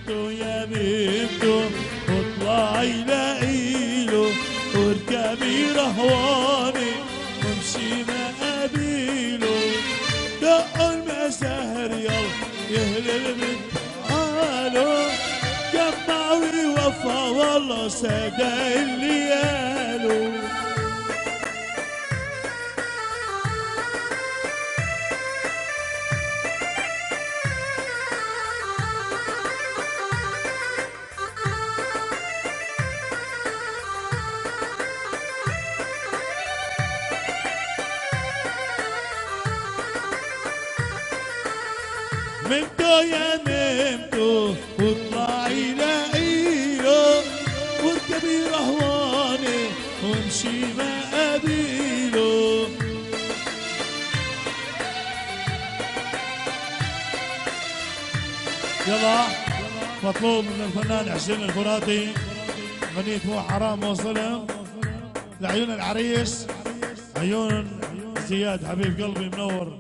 بنتو يا بنتو واطلعي لقيله واركبي رهواني وامشي مقابيله دقوا المساهر يلا يهلل بنتعاله جمع ويوفى والله سادة اللي قالوا ممتو يا ممتو واطلعي لقيله واركبي رهواني وامشي مقابيله يلا مطلوب من الفنان حسين الفراتي غنية مو حرام وصلهم لعيون العريس عيون زياد حبيب قلبي منور.